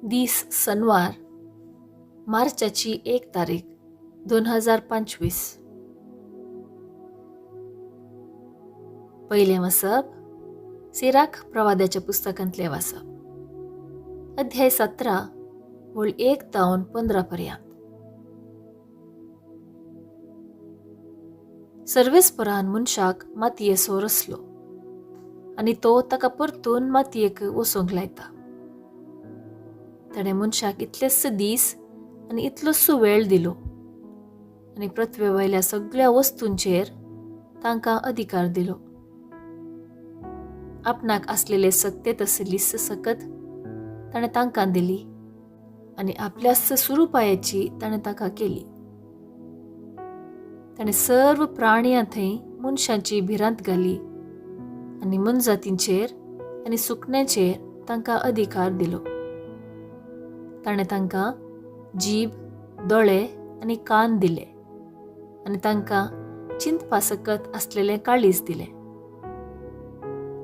दीस सनवार मार्चाची 1 तारीख 2025. पहिले वसप सिराक प्रवाद्याच्या पुस्तकांतले वाचप अध्याय 17 वळ 1 तावन 15 पर्यंत. सर्वेस्परान मनशाक मातयेचो रचलो आनी तो ताका परतून मातयेक वसूंक लायता. ताणें मनशाक इतलेच दीस आनी इतलोसो वेळ दिलो आनी पृथ्वे वयल्या सगळ्या वस्तूंचेर तांकां अधिकार दिलो. आपणाक आसलेले सत्ते तसली सकत ताणें तांकां दिली आनी आपल्याच स्वरुपायाची ताणें तांकां केली. ताणें सर्व प्राणियां थंय मनशांची भिरांत घाली आनी मनजातींचेर आनी सुकण्यांचेर तांकां अधिकार दिलो. ताणें तांकां जीब, दोळे आनी कान दिले आनी तांकां चिंतपासकत आसलेलें काळीज दिलें.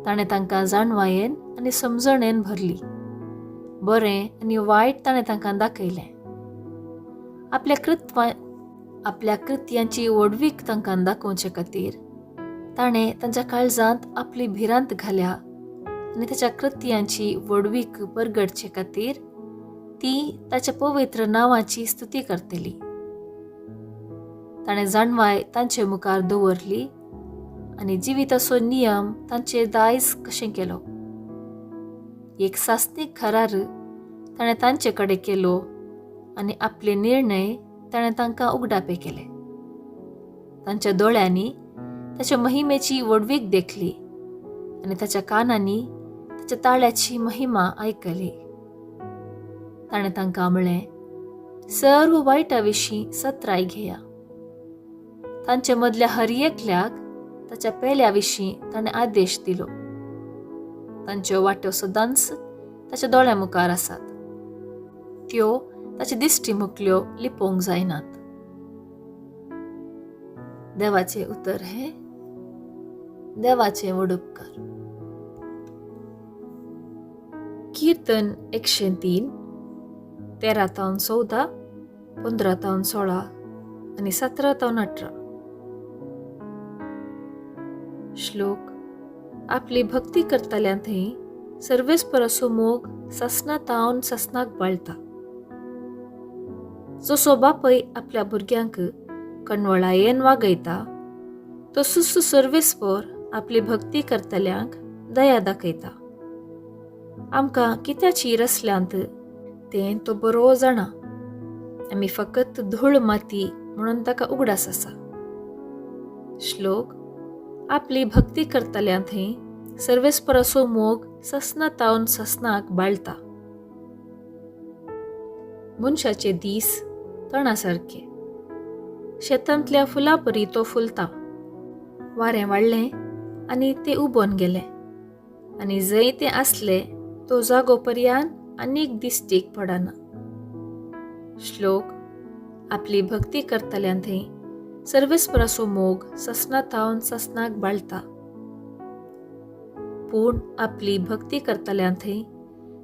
ताणें तांकां जाणवायेन आनी समजणेन भरली. बरें आनी वायट ताणें तांकां दाखयलें. आपल्या कृत्यांची वडवीक तांकां दाखोवचे खातीर ताणें तांच्या काळजांत आपली भिरांत घाल्या आनी ताच्या कृत्यांची वडवीक परगडचे खातीर ती ताच्या पवित्र नांवाची स्तुती करतली. ताणें जाणवाय तांचे मुखार दवरली आनी जिविताचो नियम तांचे दायज कशें केलो. एक सासणीक घरार ताणें तांचे कडेन केलो आनी आपले निर्णय ताणें तांकां उगडापे केले. तांच्या दोळ्यांनी ताच्या महिमेची वडवीक देखली आनी ताच्या कानांनी ताच्या ताळ्याची महिमा आयकली. ताणें तांकां म्हळें, सर्व वायटा विशीं सत्राय घेया. तांचे मदल्या हर एकल्याक ताच्या पेल्या विशीं ताणें आदेश दिलो. तांच्यो वाट्यो सदांच ताच्या दोळ्या मुखार आसात. त्यो ताचे दिश्टी मुखल्यो लिपोवंक जायनात. देवाचे उतर हे देवाचे वडुपकार. कीर्तन 103 13-14, 15-16 आणि 17-18. श्लोक. आपली भक्ती करतल्यां थंय सर्वेस्पराचो मोग ससनातावन ससनाक बाळता. जसो बापय आपल्या भुरग्यांक कणवळायेन वागयता तसोच सर्वेस्पर आपली भक्ती करतल्यांक दया दाखयता. आमकां कित्याची रसल्यांत तें तो बरो जाणा. आमी फकत धूळ माती म्हणून ताका उगडास आसा. श्लोक. आपली भक्ती करतल्यां थंय सर्वेस्पराचो मोग ससनातावन ससनाक बाळता. मनशाचे दीस तणा सारके. शेतांतल्या फुलां परी तो फुलता. वारें वाडलें आनी ते उबोन गेले आनी जंय तें आसले तो जागो पर्यान आनीक दिश्टीक पडना. श्लोक. आपली भक्ती करतल्यां थंय सर्वेस्पराचो मोग ससनातावन ससनाक बाळता. पूण आपली भक्ती करतल्यां थंय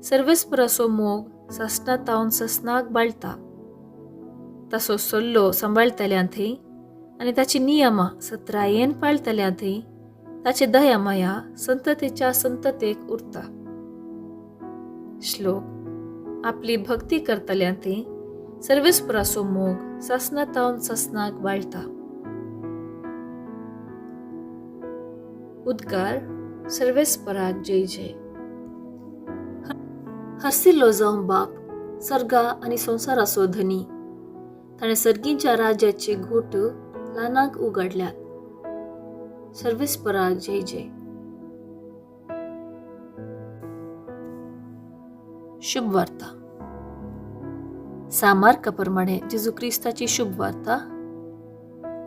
सर्वेस्पराचो मोग ससनातावन ससनाक बाळता. ताचो सल्लो सांबाळतल्यां थंय आनी ताची नियमां सत्रायेन पाळतल्यां थंय ताची दया माया संततेच्या संततेक उरता. श्लोक. आपली भक्ती करतल्यां थंय सर्वेस्पराचो मोग ससनातावन ससनाक बाळता. उद्गार. सर्वेस्पराक जय जय. हसिल्लो जावं बाप सर्गा आनी संवसाराचो धनी. ताणें सर्गींच्या राज्याचे घोट ल्हानांक उगडल्यात. सर्वेस्पराक जय जय. शुभ वार्ता. सामार्का प्रमाणे जेजू क्रिस्ताची शुभ वार्ता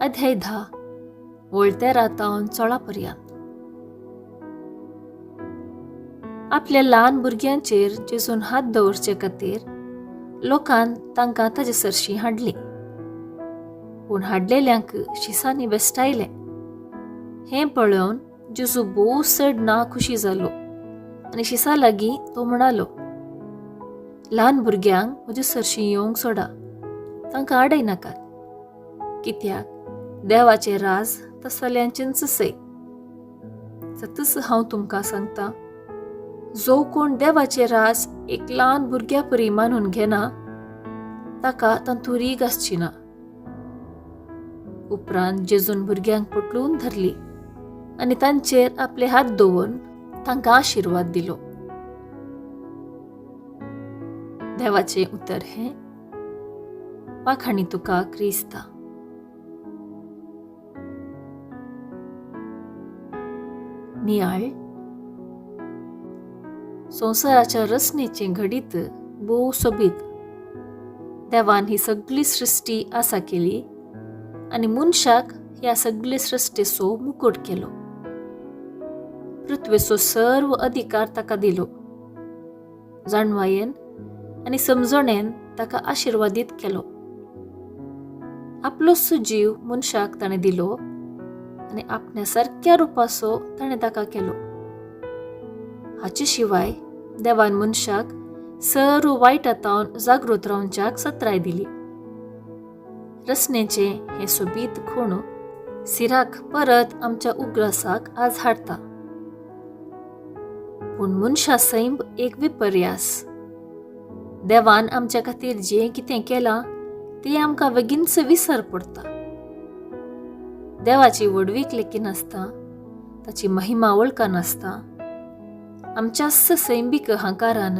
अध्याय 10 वळ 13-16 पर्यंत. आपल्या ल्हान भुरग्यांचेर जेजून हात दवरचे खातीर लोकान तांकां ताजे सरशी हाडली. पूण हाडलेल्यांक शिसांनी बेस्टायलें. हें पळोवन जेजू भोव चड ना खुशी जालो आनी शिसा लागीं तो म्हणालो, ल्हान भुरग्यांक म्हजे सरशी येवंक सोडा, तांकां आडय नाकात, कित्याक देवाचें राज तसल्यांचेंच सै. सतच हांव तुमकां सांगतां, जो कोण देवाचें राज एक ल्हान भुरग्या परी मानून घेना, ताका तांतूं रीग आसची ना. उपरांत जेजून भुरग्यांक पटलून धरली आनी तांचेर आपले हात दवरून तांकां आशिर्वाद दिलो. देवाचें उतर हें. वाखाणी तुका क्रिस्ता. नियाळ. संवसाराच्या रचनेचे घडीत भोव सोबीत देवान ही सगळी सृश्टी आसा केली आनी मनशाक ह्या सगळे सृश्टेचो मुकुट केलो. पृथ्वेचो सर्व अधिकार ताका दिलो. जाणवायेन आनी समजणेन ताका आशिर्वादीत केलो. आपलोच जीव मनशाक ताणें दिलो आनी आपण्या सारक्या रुपाचो ताणें ताका केलो. हाचे शिवाय देवान मनशाक सर्व वायटांतावन जागृत रावच्याक सत्राय दिली. रचनेचे हे सोबीत खूण सिराक परत आमच्या उगडासाक आज हाडटा. पूण मनशा सैम एक विपर्यास. देवान आमच्या खातीर जें कितें केलां तें आमकां बेगीनच विसर पडटा. देवाची वडवीक लेकीन आसता, ताची महिमा वळखनासता आमच्याच सैंबीक अहंकारान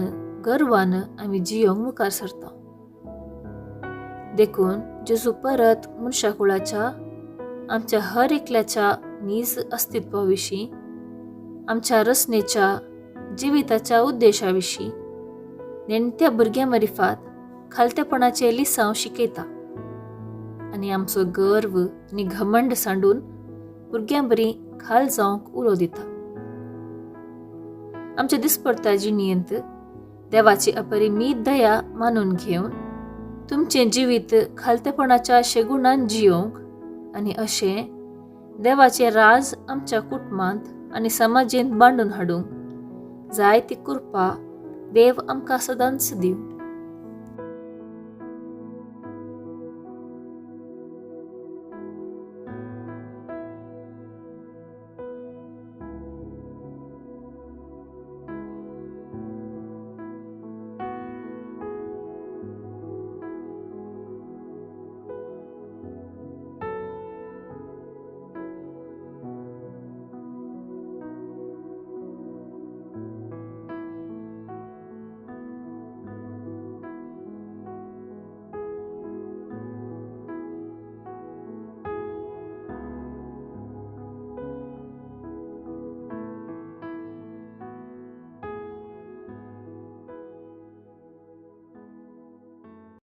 गर्वान आमी जियोंक मुखार सरता. देखून जेजू परत मनशा कुळाच्या आमच्या हर एकल्याच्या नीज अस्तित्वा विशीं, आमच्या रचनेच्या जिविताच्या उद्देशा विशीं नेणट्या भुरग्यां मरिफात खालतेपणाचे लिसांव शिकयता आनी आमचो गर्व आनी घमंड सांडून भुरग्यां बरी खाल जावंक उलो दिता. आमच्या दिसपडत्या जिणेंत देवाची अपरिमीत दया मानून घेवन तुमचें जिवीत खालतेपणाच्या शेगुणान जियोंक आनी अशें देवाचें राज आमच्या कुटुंबांत आनी समाजेंत बांदून हाडूंक जाय ती कृपा देव आमकां सदांच दिवं.